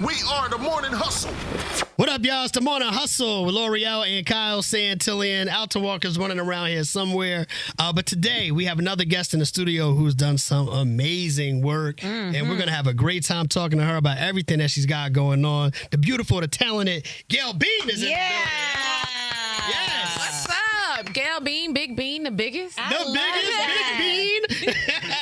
We are the Morning Hustle. What up, y'all? It's the Morning Hustle with L'Oreal and Kyle Santillian. Alton Walker's running around here somewhere. But today we have another guest in the studio who's done some amazing work. And we're going to have a great time talking to her about everything that she's got going on. The beautiful, the talented Gail Bean is in the building. Yes. What's up? Gail Bean, Big Bean, the biggest? The biggest Big Bean.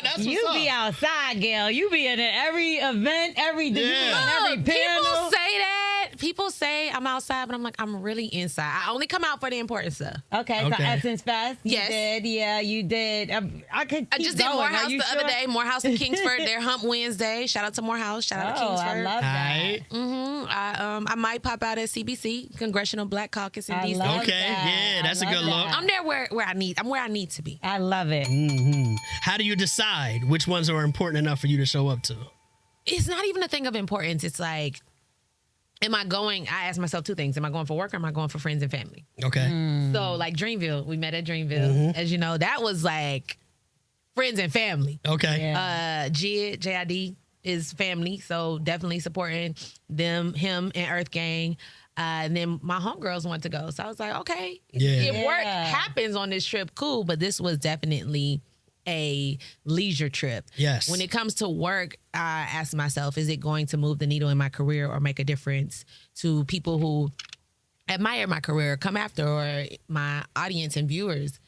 That's what's You up. be outside, Gail. You be in every event, every Yeah. every Look, panel. people say that. People say I'm outside, but I'm like, I'm really inside. I only come out for the important stuff. Okay, so Okay. Essence Fest. Yes. You did. Yeah, you did. I could. I keep just did going. Morehouse Are you the sure? other day. Morehouse in Kingsford. Their Hump Wednesday. Shout out to Morehouse. Shout out to Oh, Kingsford. I love that. All right. I might pop out at CBC, Congressional Black Caucus in I DC. love Okay, that. yeah, that's a I good love look. that. I'm there where I need. I'm where I need to be. I love it. How do you decide which ones are important enough for you to show up to? It's not even a thing of importance. It's like, am I going? I ask myself two things: am I going for work or am I going for friends and family? Okay. So like Dreamville, we met at Dreamville. As you know, that was like friends and family. Okay. Yeah. JID is family, so definitely supporting him and EarthGang. And then my homegirls want to go. So I was like, okay, Yeah. if work Yeah. happens on this trip, cool. But this was definitely a leisure trip. Yes. When it comes to work, I ask myself, is it going to move the needle in my career or make a difference to people who admire my career, come after, or my audience and viewers?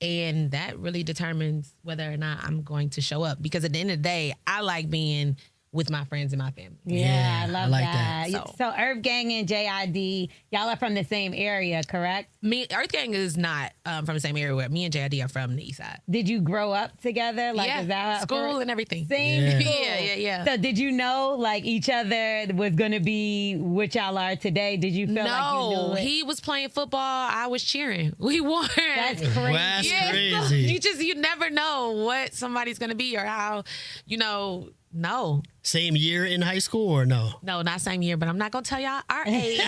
And that really determines whether or not I'm going to show up. Because at the end of the day, I like being with my friends and my family. Yeah, I love I like that. that. So EarthGang and JID, y'all are from the same area, correct? EarthGang is not from the same area where me and JID are from the east side. Did you grow up together? Like, yeah, is that school and everything. same Yeah. school? Yeah. So did you know like each other was gonna be what y'all are today? Did you feel like you No, knew it? he was playing football. I was cheering. We won. That's crazy. That's Yeah, so crazy. you never know what somebody's gonna be or how, no. Same year in high school or no? No, not same year, but I'm not gonna tell y'all our age.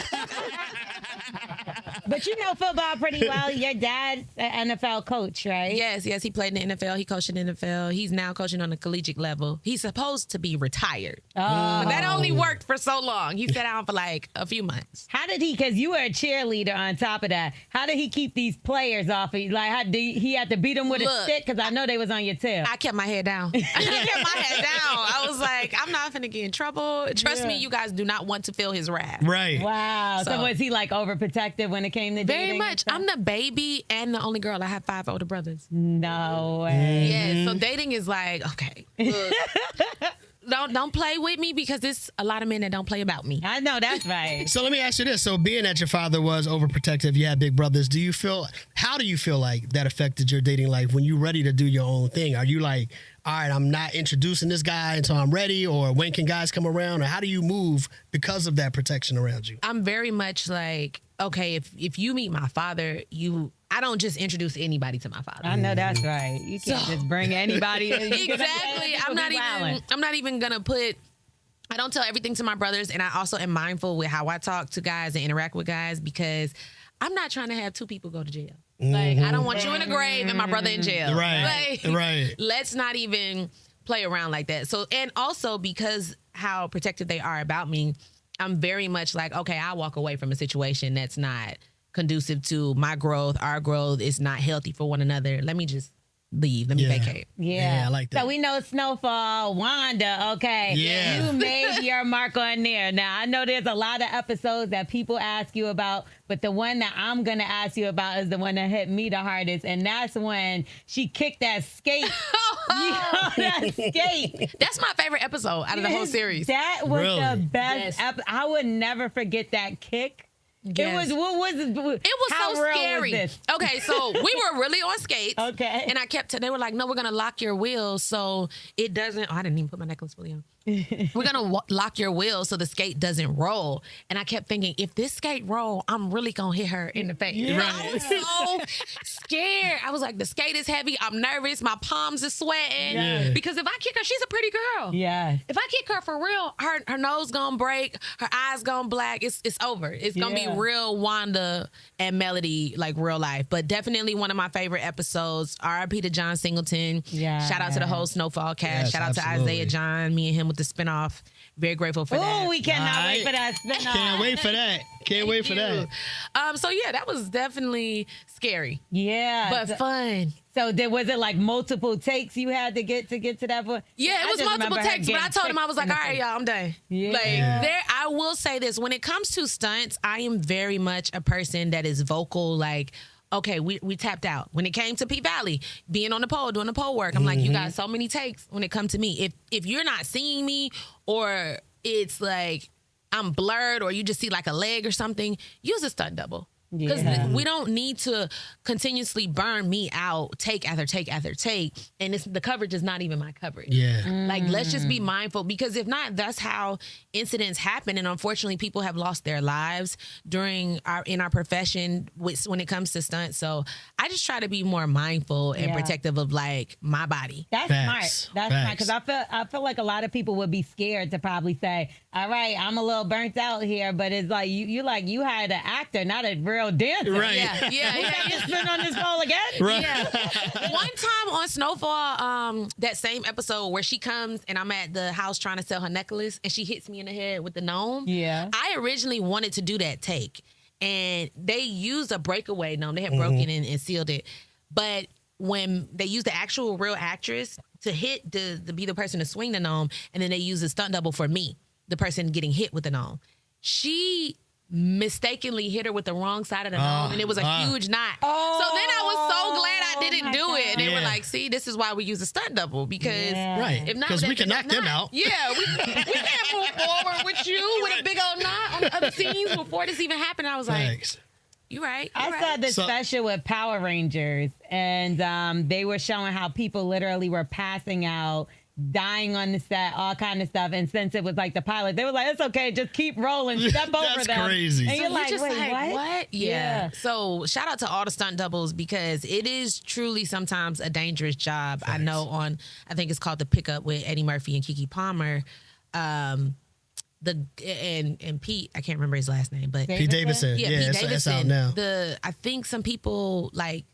But you know football pretty well. Your dad's an NFL coach, right? Yes, he played in the NFL. He coached in the NFL. He's now coaching on the collegiate level. He's supposed to be retired. Oh. But that only worked for so long. He sat down for like a few months. How did he? Because you were a cheerleader on top of that. How did he keep these players off of you? Like, how did he had to beat them with a Look. stick? Because I know they was on your tail. I kept my head down. I kept my head down. I was like, I'm not finna get in trouble. Trust me, you guys do not want to feel his wrath. Right. Wow. So So- was he like overprotective when it came to dating? Very and much. stuff? I'm the baby and the only girl. I have 5 older brothers. No way. Yeah, so dating is like, okay, look, don't play with me because there's a lot of men that don't play about me. I know that's right. So let me ask you this. So being that your father was overprotective, you had big brothers, how do you feel like that affected your dating life when you're ready to do your own thing? Are you like, all right, I'm not introducing this guy until I'm ready, or when can guys come around? Or how do you move because of that protection around you? I'm very much like, okay, if you meet my father, I don't just introduce anybody to my father. I know that's right. You can't just bring anybody in. Exactly. I'm not even gonna put. I don't tell everything to my brothers, and I also am mindful with how I talk to guys and interact with guys because I'm not trying to have 2 people go to jail. Like, I don't want you in the grave and my brother in jail. Right. Like, Right. Let's not even play around like that. So, and also because how protective they are about me, I'm very much like, okay, I'll walk away from a situation that's not conducive to my growth, our growth. It's not healthy for one another. Let me just leave. Let me vacate. Yeah. I like that. So we know Snowfall, Wanda, okay. Yeah. You made your mark on there. Now, I know there's a lot of episodes that people ask you about, but the one that I'm going to ask you about is the one that hit me the hardest, and that's when she kicked that skate. That skate. That's my favorite episode out of the whole series. That was Really? the best. Yes. I would never forget that kick. Yes. It was how so real scary. Was this? Okay, so we were really on skates. Okay. And they were like, no, we're going to lock your wheels so it doesn't. Oh, I didn't even put my necklace fully on. We're going to lock your wheels so the skate doesn't roll. And I kept thinking, if this skate roll, I'm really going to hit her in the face. Yeah. I was so scared. I was like, the skate is heavy. I'm nervous. My palms are sweating. Yeah. Because if I kick her, she's a pretty girl. Yeah. If I kick her for real, her nose gonna break, her eyes gonna black. It's over. It's gonna Yeah. be real Wanda and Melody, like real life. But definitely one of my favorite episodes. R.I.P. to John Singleton. Yeah. Shout out to the whole Snowfall cast. Yes, Shout out absolutely. to Isaiah John. Me and him with the spinoff. Very grateful for that. Oh, we cannot wait for that spinoff. Can't wait for that. Can't wait for that. So yeah, that was definitely scary. Yeah. But fun. So was it like multiple takes you had to get to that point? Yeah, it was multiple takes, but I told him, I was like, all right, y'all, I'm done. Yeah. Like, I will say this, when it comes to stunts, I am very much a person that is vocal, like, okay, we tapped out. When it came to P-Valley, being on the pole, doing the pole work, I'm like, you got so many takes when it comes to me. If you're not seeing me, or it's like I'm blurred, or you just see like a leg or something, use a stunt double. Because we don't need to continuously burn me out take after take after take. And the coverage is not even my coverage. Yeah. Like, let's just be mindful, because if not, that's how incidents happen. And unfortunately, people have lost their lives in our profession when it comes to stunts. So I just try to be more mindful and protective of like my body. That's smart. That's smart. Because I feel like a lot of people would be scared to probably say, all right, I'm a little burnt out here, but it's like you hired an actor, not a real dancer. Right. Yeah. Just been on this pole again. Right. Yeah. One time on Snowfall, that same episode where she comes and I'm at the house trying to sell her necklace and she hits me in the head with the gnome. Yeah. I originally wanted to do that take, and they used a breakaway gnome. They had broken and sealed it, but when they used the actual real actress to hit to be the person to swing the gnome, and then they used a stunt double for me, the person getting hit with the gnome, she mistakenly hit her with the wrong side of the gnome, and it was a huge knot. So then I was so glad I didn't do it. And they were like, see, this is why we use a stunt double, because if not, because we can knock them out. Yeah, we can't move forward with you with a big old knot on the other scenes before this even happened. I was like, you're right. I saw this special with Power Rangers, and they were showing how people literally were passing out, dying on the set, all kind of stuff. And since it was like the pilot, they were like, it's okay, just keep rolling, step over them. That's crazy. And you're like, just wait, what? Yeah. So shout out to all the stunt doubles, because it is truly sometimes a dangerous job. Thanks. I know I think it's called The Pickup with Eddie Murphy and Keke Palmer. And Pete, I can't remember his last name, but Pete Davidson. Yeah, Pete Davidson. It's out now. I think some people like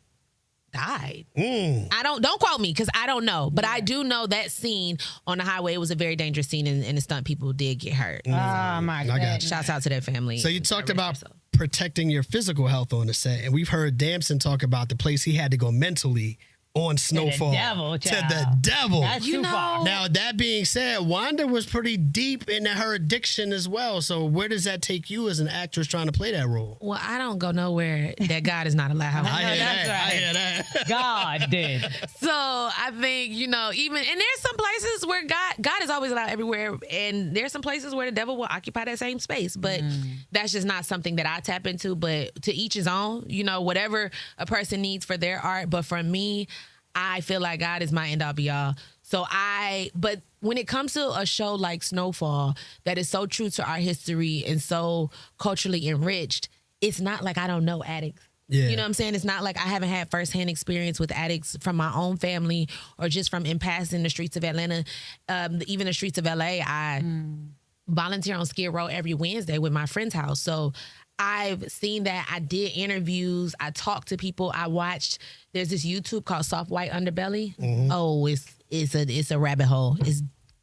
died. I don't quote me, because I don't know, but I do know that scene on the highway, it was a very dangerous scene, and the stunt people did get hurt. Oh my God! Shouts out to their family. So you talked about protecting your physical health on the set, and we've heard Damson talk about the place he had to go mentally on Snowfall. To the devil. That's too far. Now, that being said, Wanda was pretty deep into her addiction as well. So where does that take you as an actress trying to play that role? Well, I don't go nowhere that God is not allowed. I hear that. God did. So I think, even, and there's some places where God is always allowed everywhere. And there's some places where the devil will occupy that same space. But that's just not something that I tap into. But to each his own, whatever a person needs for their art. But for me, I feel like God is my end all be all. But when it comes to a show like Snowfall that is so true to our history and so culturally enriched, it's not like I don't know addicts. Yeah. You know what I'm saying? It's not like I haven't had firsthand experience with addicts from my own family or just from in passing the streets of Atlanta, even the streets of LA. I volunteer on Skid Row every Wednesday with my friend's house. So I've seen that. I did interviews. I talked to people. I watched. There's this YouTube called Soft White Underbelly. Oh, it's a rabbit hole.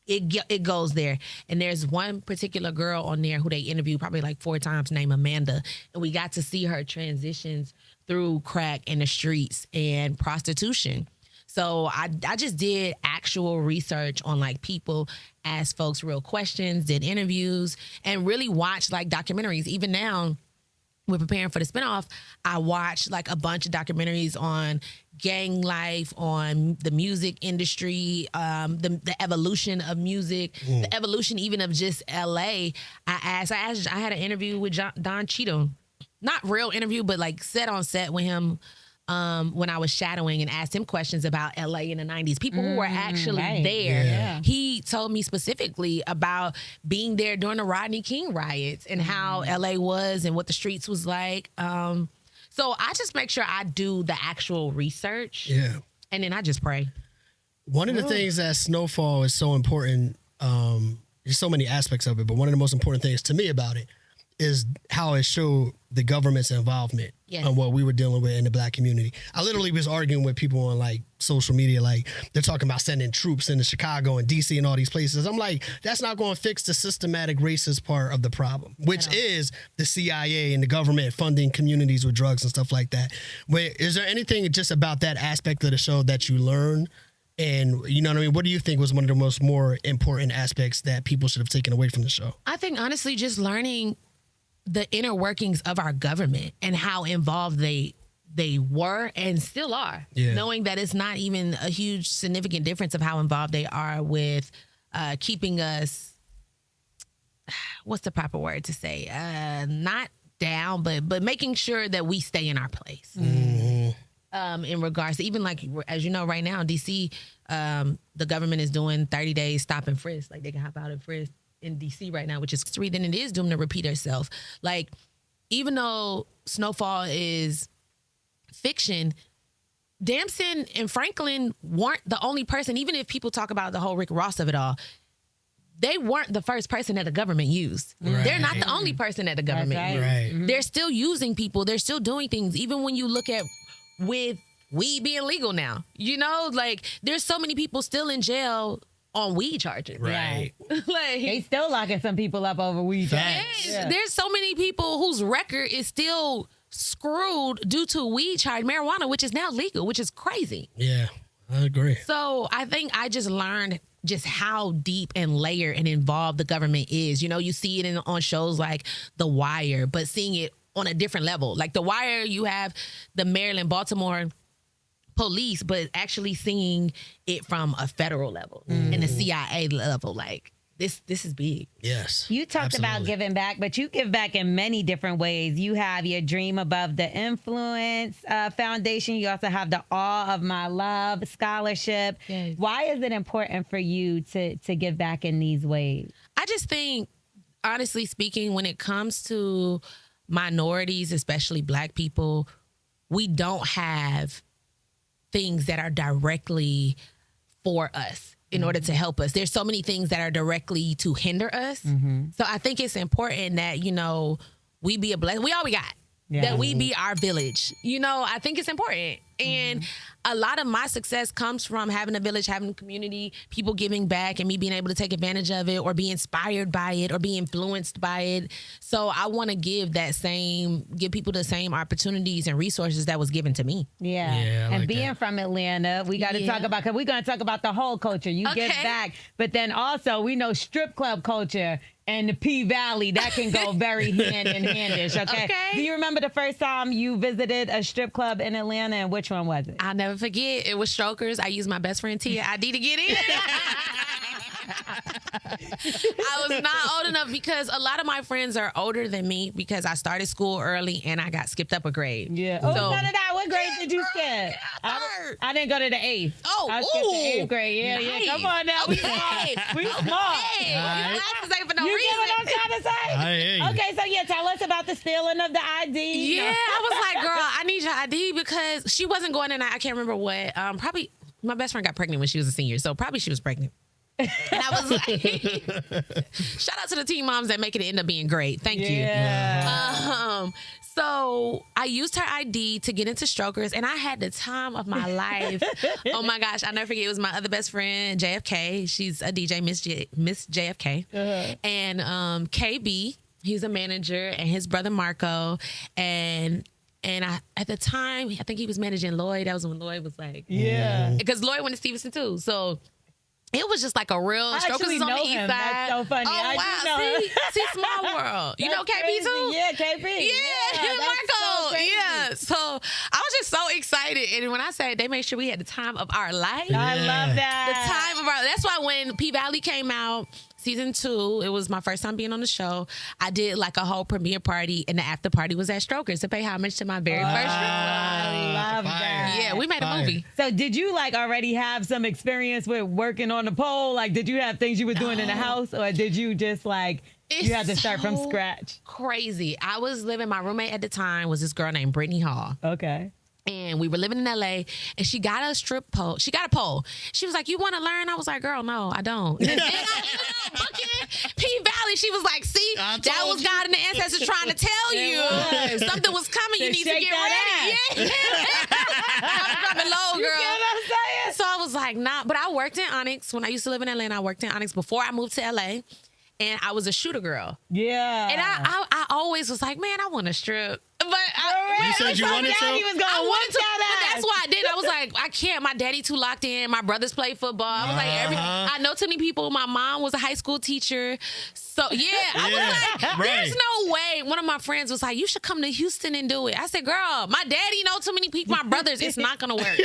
It goes there. And there's one particular girl on there who they interviewed probably like 4 times named Amanda. And we got to see her transitions through crack in the streets and prostitution. So I just did actual research on like people, asked folks real questions, did interviews, and really watched like documentaries. Even now, we're preparing for the spinoff. I watched like a bunch of documentaries on gang life, on the music industry, the evolution of music, the evolution even of just LA. I had an interview with Don Cheadle, not real interview, but like on set with him. When I was shadowing and asked him questions about LA in the 90s, people who were actually there. Yeah. He told me specifically about being there during the Rodney King riots and how LA was and what the streets was like. So I just make sure I do the actual research. Yeah. And then I just pray. One of the things that Snowfall is so important, there's so many aspects of it, but one of the most important things to me about it is how it showed the government's involvement Yes. on what we were dealing with in the black community. I literally was arguing with people on like social media, like they're talking about sending troops into Chicago and DC and all these places. I'm like, that's not going to fix the systematic racist part of the problem, which is the CIA and the government funding communities with drugs and stuff like that. Wait, is there anything just about that aspect of the show that you learned? And you know what I mean? What do you think was one of the more important aspects that people should have taken away from the show? I think honestly, just learning the inner workings of our government and how involved they were and still are. Yeah. Knowing that it's not even a huge significant difference of how involved they are with keeping us, what's the proper word to say? Not down, but making sure that we stay in our place. In regards to even like, as you know, right now in DC, the government is doing 30 days stop and frisk. Like they can hop out and frisk in DC right now, which is history, then it is doomed to repeat itself. Like, even though Snowfall is fiction, Damson and Franklin weren't the only person, even if people talk about the whole Rick Ross of it all, they weren't the first person that the government used. Right. They're not the only person that the government used. Right. They're still using people. They're still doing things. Even when you look at with weed being legal now, you know, like there's so many people still in jail on weed charges. Right. Like They still locking some people up over weed. Facts. yes, there's so many people whose record is still screwed due to weed charge, marijuana, which is now legal, which is crazy. Yeah, I agree. So I think I just learned just how deep and layered and involved the government is. You know, you see it on shows like The Wire, but seeing it on a different level. Like The Wire, you have the Maryland, Baltimore police, but actually seeing it from a federal level and a CIA level. Like this is big. Yes. You talked about giving back, but you give back in many different ways. You have your Dream Above the Influence Foundation. You also have the Awe of My Love Scholarship. Yes. Why is it important for you to give back in these ways? I just think, honestly speaking, when it comes to minorities, especially Black people, we don't have things that are directly for us in order to help us. There's so many things that are directly to hinder us. So I think it's important that, you know, we be a blessing. We all we got. Yeah. That we be our village. You know, I think it's important. And a lot of my success comes from having a village, having a community, people giving back, and me being able to take advantage of it or be inspired by it or be influenced by it. So I want to give people the same opportunities and resources that was given to me. Yeah. Yeah, I and like being that. from Atlanta, we got to talk about, because we're going to talk about the whole culture. You give Okay. back, but then also we know strip club culture and the P Valley, that can go very hand in handish. Okay? Okay. Do you remember the first time you visited a strip club in Atlanta, and which one was it? I'll never forget. It was Strokers. I used my best friend Tia ID to get in. I was not old enough because a lot of my friends are older than me because I started school early and I got skipped up a grade. Yeah. Oh, So- none of that. What grade did you skip? Third. I didn't go to the 8th. Oh, I skipped the ooh. 8th grade. Yeah, Nice. yeah. Come on now. We smart. Okay. We smart. Hey, Alright. your glasses ain't for no You reason. get what I'm trying to say? I hear you. Okay, so yeah, tell us about the stealing of the ID. Yeah, I was like, girl, I need your ID because she wasn't going in. I can't remember what. Probably my best friend got pregnant when she was a senior, so probably she was pregnant. And I was like, shout out to the teen moms that make it end up being great. Thank you. Yeah. So I used her ID to get into Strokers, and I had the time of my life. Oh my gosh, I'll never forget. It was my other best friend, JFK. She's a DJ, Miss JFK. And KB, he's a manager, and his brother Marco. And I, at the time, I think he was managing Lloyd. That was when Lloyd was like, Yeah. because Lloyd went to Stevenson too. So it was just like a real I Strokers actually is on the know east him. side. That's so funny. Oh I do wow, know him. see, small world. You know That's KB crazy. too? Yeah, KB. Yeah, that's Marco. so crazy. Yeah. So I was just so excited. And when I said they made sure we had the time of our life, I love the that. time of our, that's why when P Valley came out, season 2, it was my first time being on the show. I did like a whole premiere party, and the after party was at Strokers to pay homage to my very first show. I love Fire. that. Yeah, we made a Fire. movie. So did you like already have some experience with working on the pole? Like, did you have things you were doing in the house, or did you just like you had to start from so scratch? Crazy. I was living, my roommate at the time was this girl named Brittany Hall. Okay. And we were living in LA, and she got a strip pole. She got a pole. She was like, "You want to learn?" I was like, "Girl, no, I don't." And I booking P Valley. She was like, "See, that was God and the ancestors trying to tell you something was coming. You need to get ready." I'm dropping low, girl. You get what I'm saying? So I was like, "Nah." But I worked in Onyx when I used to live in LA, and I worked in Onyx before I moved to LA. And I was a shooter girl. Yeah. And I always was like, man, I want to strip. But You said you wanted to? He was going I to wanted to, that but ass. that's why I did. I was like, I can't. My daddy too locked in. My brothers play football. I was like, I know too many people. My mom was a high school teacher. So yeah, I was like, there's no way. One of my friends was like, you should come to Houston and do it. I said, girl, my daddy know too many people. My brothers, it's not gonna work.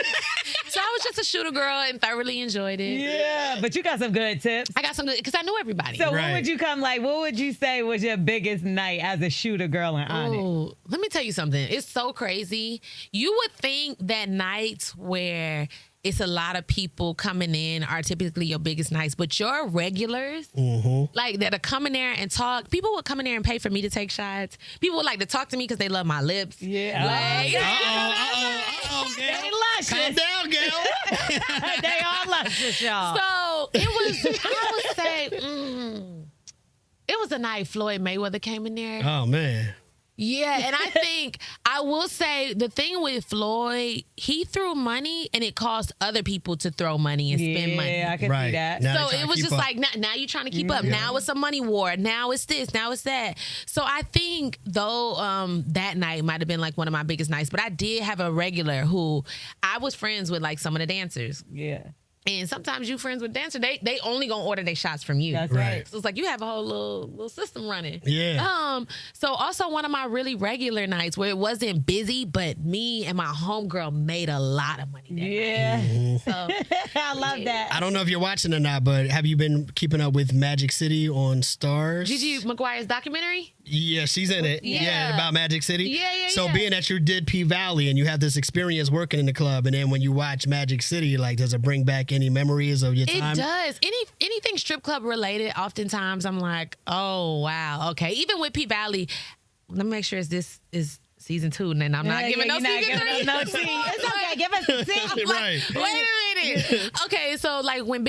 So I was just a shooter girl and thoroughly enjoyed it. Yeah, but you got some good tips. I got some good because I knew everybody. So what would you come like? What would you say was your biggest night as a shooter girl in Onyx? Oh, let me tell you something. It's so crazy. You would think that nights where it's a lot of people coming in are typically your biggest nights, but your regulars, like that are coming there and talk. People would come in there and pay for me to take shots. People would like to talk to me because they love my lips. Yeah. Like, Gail. They luscious. Calm down, Gail. They all luscious, y'all. So it was. I would say it was the night Floyd Mayweather came in there. Oh, man. Yeah, and I think I will say the thing with Floyd, he threw money and it caused other people to throw money and spend money. Yeah, I can see that. Now So it was just like, now you're trying to keep up. Now it's a money war. Now it's this. Now it's that. So I think, though, that night might have been like one of my biggest nights, but I did have a regular who I was friends with, like some of the dancers. Yeah. And sometimes you friends with dancers, they only gonna order their shots from you. That's right. So it's like you have a whole little system running. Yeah. So also one of my really regular nights where it wasn't busy, but me and my homegirl made a lot of money. Yeah. So, I love that. I don't know if you're watching or not, but have you been keeping up with Magic City on Stars? Gigi McGuire's documentary? Yeah, she's in it. Yeah. About Magic City. Yeah. So being that you did P Valley and you have this experience working in the club, and then when you watch Magic City, like, does it bring back any memories of your time? It does. Anything strip club related, oftentimes I'm like, oh, wow, okay. Even with P Valley, let me make sure this is season 2, and then I'm not giving no season 3. No tea. It's okay. Give us a tea. Right. Wait a minute. Okay, so like when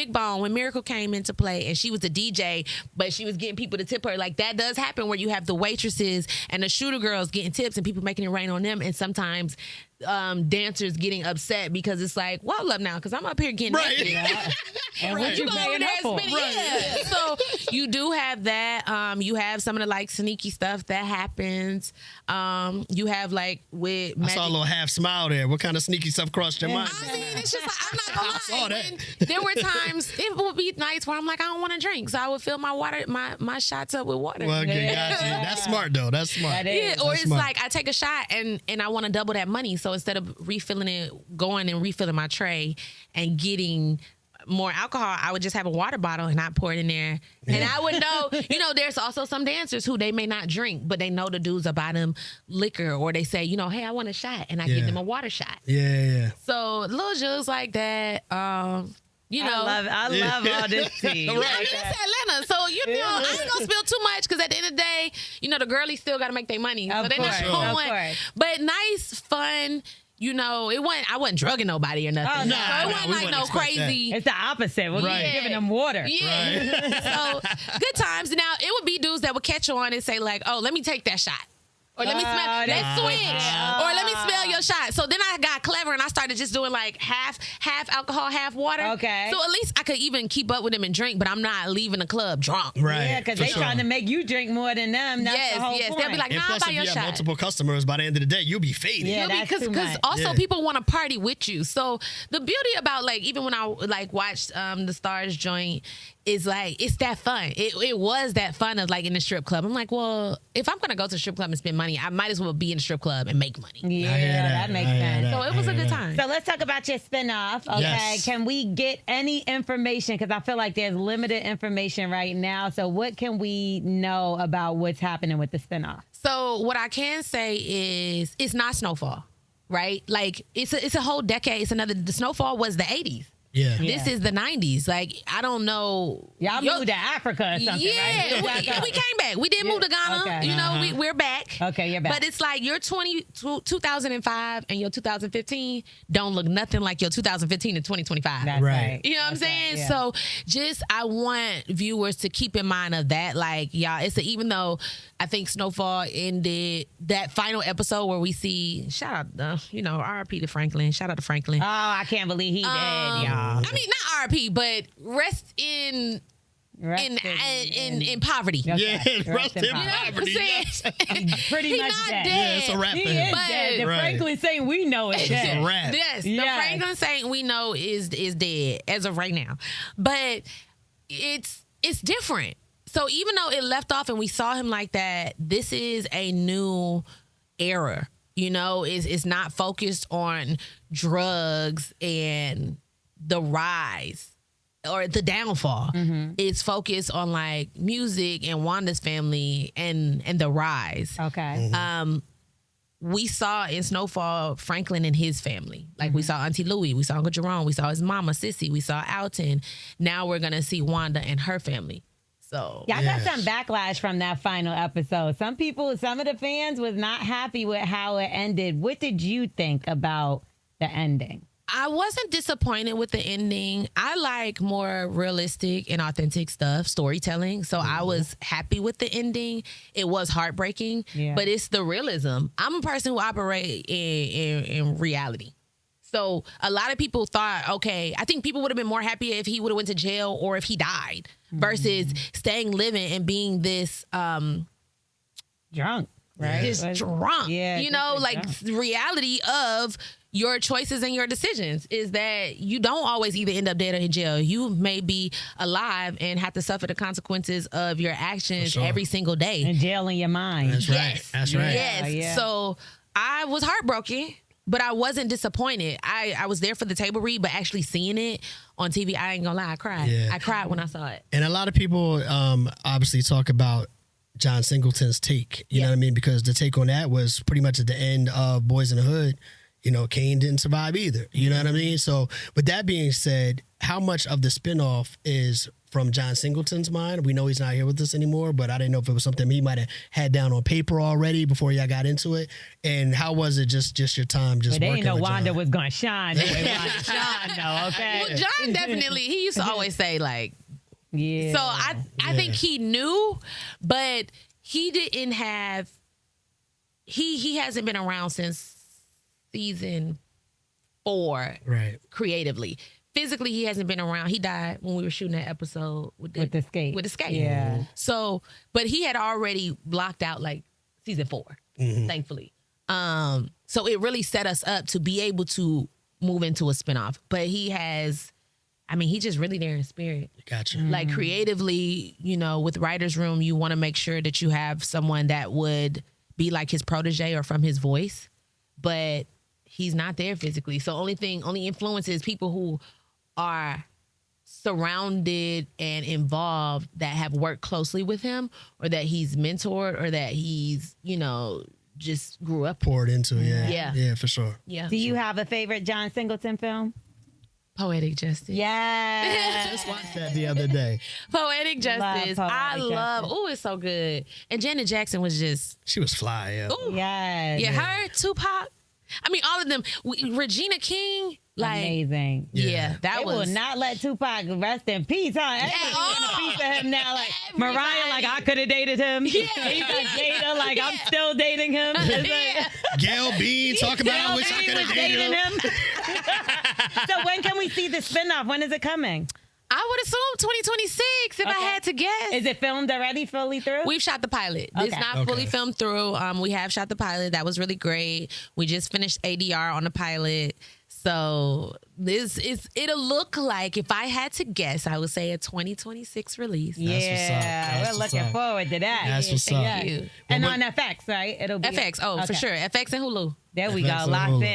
Miracle came into play and she was the DJ, but she was getting people to tip her, like that does happen where you have the waitresses and the shooter girls getting tips and people making it rain on them, and sometimes dancers getting upset because it's like, well, up now because I'm up here getting naked. And what you go paying over there her for? and spend it. Yeah. So you do have that. You have some of the like sneaky stuff that happens. You have like with I saw a little half smile there. What kind of sneaky stuff crossed your mind? I mean, it's just like, I'm not gonna lie. saw that. When there were times, it would be nights where I'm like, I don't want to drink, so I would fill my shots up with water. Well, okay, got you. That's smart though. That's smart. That is. Yeah, or That's it's smart. like I take a shot and I want to double that money. So instead of refilling it, going and refilling my tray and getting more alcohol, I would just have a water bottle and I pour it in there. And I would know, there's also some dancers who they may not drink, but they know the dudes about them liquor, or they say, hey, I want a shot, and I give them a water shot. Yeah. So little jugs like that. I love all this tea. Right. It's Atlanta, so I ain't gonna spill too much because at the end of the day, the girlies still gotta make their money. Of So they're course, not of going. course. But nice, fun. I wasn't drugging nobody or nothing. Oh, no. So it we wasn't like wouldn't no expect crazy. It's the opposite. We're Right. giving them water. Yeah. So good times. Now it would be dudes that would catch on and say like, "Oh, let me take that shot." Or let me smell, let's switch. Or let me smell your shot. So then I got clever and I started just doing like half alcohol, half water. Okay. So at least I could even keep up with them and drink, but I'm not leaving the club drunk. Right. Yeah, because for they sure. trying to make you drink more than them. That's the whole point. They'll be like, And nah, plus, I'll buy if your you have shot. multiple customers, by the end of the day, you'll be faded. Yeah, that's too much. Also Yeah. people want to party with you. So the beauty about like even when I like watched the Stars joint is like it's that fun. It was that fun of like in the strip club. I'm like, well, if I'm gonna go to the strip club and spend money, I might as well be in the strip club and make money. Yeah, I hear that makes I hear sense. that. So it was a good time. So let's talk about your spinoff, okay? Yes. Can we get any information? Because I feel like there's limited information right now. So what can we know about what's happening with the spinoff? So what I can say is it's not Snowfall, right? Like it's a whole decade. The Snowfall was the 80s. Yeah. This is the 90s. Like, I don't know. Y'all moved to Africa or something, yeah, right? we came back. We did move to Ghana. Okay. You know, we're back. Okay, you're back. But it's like your 2005 and your 2015 don't look nothing like your 2015 and 2025. That's right. You know what I'm saying? Yeah. So just I want viewers to keep in mind of that. Like, y'all, even though I think Snowfall ended that final episode where we see, shout out, RIP to Franklin. Shout out to Franklin. Oh, I can't believe he dead, y'all. I mean, not RIP, but rest in poverty. Yeah, rest in You know what I'm poverty. saying? Pretty He much not dead. dead. Yeah, it's a wrap He for him. is dead. The Right. Franklin Saint we know is It's dead. a wrap. Yes, the Yes. Franklin Saint we know is dead as of right now. But it's different. So even though it left off and we saw him like that, this is a new era. You know, it's not focused on drugs and the rise or the downfall. It's focused on like music and Wanda's family and the rise. Okay. We saw in Snowfall Franklin and his family. Like we saw Auntie Louie, we saw Uncle Jerome, we saw his mama Sissy, we saw Alton. Now we're gonna see Wanda and her family. So Y'all got some backlash from that final episode. Some of the fans was not happy with how it ended. What did you think about the ending? I wasn't disappointed with the ending. I like more realistic and authentic stuff, storytelling. So I was happy with the ending. It was heartbreaking, but it's the realism. I'm a person who operates in reality. So a lot of people thought, okay, I think people would have been more happy if he would have went to jail or if he died versus staying living and being this Drunk, right? just drunk. Yeah, you know, just like drunk. the reality of your choices and your decisions is that you don't always either end up dead or in jail. You may be alive and have to suffer the consequences of your actions every single day. And jail in your mind. That's right. That's right. Yes. Yeah. So I was heartbroken, but I wasn't disappointed. I was there for the table read, but actually seeing it on TV, I ain't gonna lie, I cried. Yeah. I cried when I saw it. And a lot of people obviously talk about John Singleton's take. You know what I mean? Because the take on that was pretty much at the end of Boys in the Hood. You know, Kane didn't survive either. You know what I mean? So, with that being said, how much of the spinoff is from John Singleton's mind? We know he's not here with us anymore, but I didn't know if it was something he might have had down on paper already before y'all got into it. And how was it just your time just But they working didn't know with Wanda John? was going to shine the way Wanda shine, though, okay? Well, John definitely, he used to always say, like, Yeah. so I think he knew, but he didn't have, he hasn't been around since season 4 creatively. Physically, he hasn't been around. He died when we were shooting that episode with the skate. With the skate. Yeah. So, but he had already blocked out like season 4, thankfully. So it really set us up to be able to move into a spinoff. But he has, I mean, he's just really there in spirit. Gotcha. Like creatively, you know, with Writer's Room, you want to make sure that you have someone that would be like his protege or from his voice, but he's not there physically. So only influences people who are surrounded and involved that have worked closely with him or that he's mentored or that he's, you know, just grew up Poured into it. Yeah. Yeah, for sure. Yeah. Do you have a favorite John Singleton film? Poetic Justice. Yeah. Just watched that the other day. Poetic Justice. I love. Justice. Oh, it's so good. And Janet Jackson was just. She was fly, yeah. Ooh. Yes. Yeah, her, Tupac. I mean, all of them. Regina King. Like, amazing. yeah, that They was. will not let Tupac rest in peace, huh? Everybody's getting a piece of him now. Like Everybody. Mariah, like I could have dated him. Yeah. He's like Jada, like I'm still dating him. It's Yeah. Gail Bean talking about I wish I He could was have dated dating him. him. So when can we see the spinoff? When is it coming? I would assume 2026 if I Okay. had to guess. Is it filmed already, fully through? We've shot the pilot. It's Okay. not fully filmed through. We have shot the pilot. That was really great. We just finished ADR on the pilot. So it'll look like, if I had to guess, I would say a 2026 release. Yeah, That's we're what's looking up. forward to that. That's what's up. Yeah. you. And Well, on FX, right? It'll be FX, for Okay. sure. FX and Hulu. There we go, FX and locked Hulu.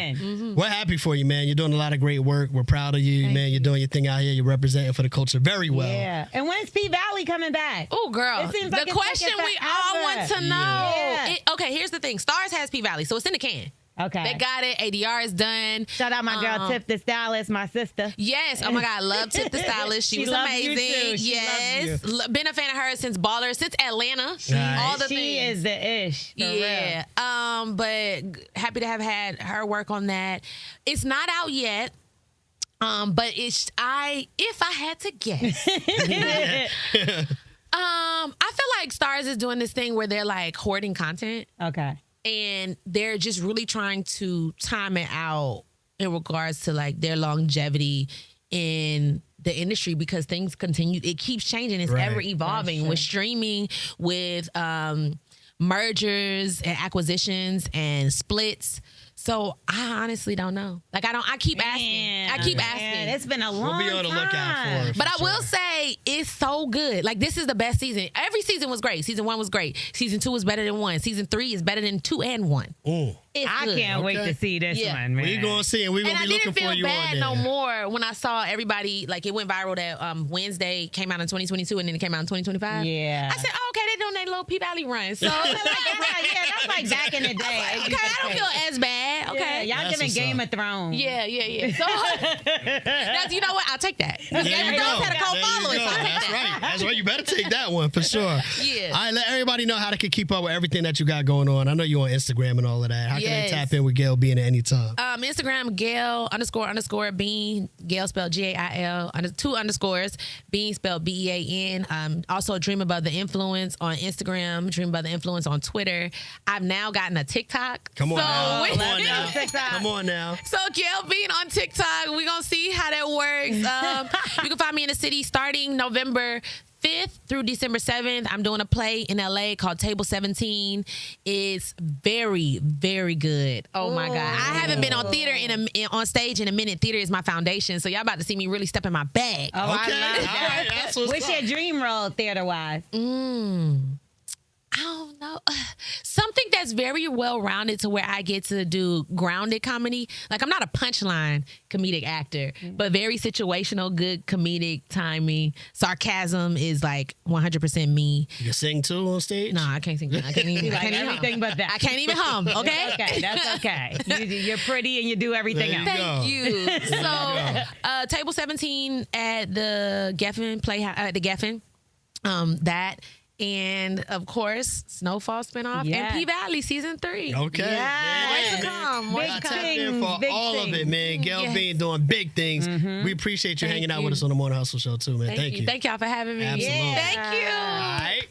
in. We're happy for you, man. You're doing a lot of great work. We're proud of you, man. You're doing your thing out here. You're representing for the culture very well. Yeah. And when's P Valley coming back? Oh, girl. It seems The like it's question taking we all forever. want to know. Yeah. Okay, here's the thing. Stars has P Valley, so it's in the can. Okay. They got it. ADR is done. Shout out my girl Tip the stylist, my sister. Yes. Oh my God, I love Tip the stylist. She was loves you amazing. too. She Yes. Been a fan of hers since Baller, since Atlanta. Nice. All the She things. is the ish. For Yeah. But happy to have had her work on that. It's not out yet. But if I had to guess, I feel like Stars is doing this thing where they're like hoarding content. real. Okay. And they're just really trying to time it out in regards to like their longevity in the industry, because things continue. It keeps changing. It's Right. ever evolving with streaming, with mergers and acquisitions and splits. So I honestly don't know. Like I keep asking. I keep asking. Man, it's been a long We'll be on the lookout time. for it. But I will say it's so good. Like this is the best season. Every season was great. Season 1 was great. Season 2 is better than 1. Season 3 is better than 2 and 1. It's I good. can't wait to see this Yeah. one, man. We going to see, and we're going And to I be looking didn't for feel you on bad there. no more when I saw everybody, like it went viral that Wednesday came out in 2022 and then it came out in 2025. Yeah. I said, oh, okay, they're doing their little P Valley run. So that's like back in the day. okay, I don't feel as bad. Okay. Yeah, y'all That's giving what's Game up. of Thrones. Yeah. So that's, you know what? I'll take that. There you Every go. girl's had a cult There you following, go. so I'll take That's that. right. That's right. You better take that one for sure. Yeah. All right, let everybody know how they can keep up with everything that you got going on. I know you're on Instagram and all of that. How can they Yes. tap in with Gail Bean at any time? Instagram, Gail _ Bean. Gail spelled GAIL, 2 underscores. Bean spelled BEAN. Also, Dream Above the Influence on Instagram. Dream Above the Influence on Twitter. I've now gotten a TikTok. Come on now. we- Come on now. TikTok. Come on now. So Gail Bean on TikTok. We're going to see how that works. You can find me in the city starting November 5th through December 7th. I'm doing a play in LA called Table 17. It's very, very good. Oh my God. I haven't been on theater on stage in a minute. Theater is my foundation. So y'all about to see me really step in my bag. Oh, Okay. I love All that. right. That's what's What's up. your dream role theater-wise? I don't know. Something that's very well-rounded to where I get to do grounded comedy. Like, I'm not a punchline comedic actor, but very situational, good comedic timing. Sarcasm is like 100% me. You can sing too on stage? No, I can't sing. I can't even, I Like can't even everything hum. but that. I can't even hum, okay? Okay, that's okay. You're pretty and you do everything There else. you Thank go. you. So, Table 17 at the Geffen Playhouse, at the Geffen. That. And of course, Snowfall spinoff Yes. and P Valley season 3. Okay. Yes. More to come. More Big to Tap come. in for Big all of it, things. man. Gail Yes. Bean doing big things. We appreciate you Thank hanging out you. with us on the Morning Hustle Show too, man. Thank you. Thank y'all for having me. Absolutely. Thank you. All right.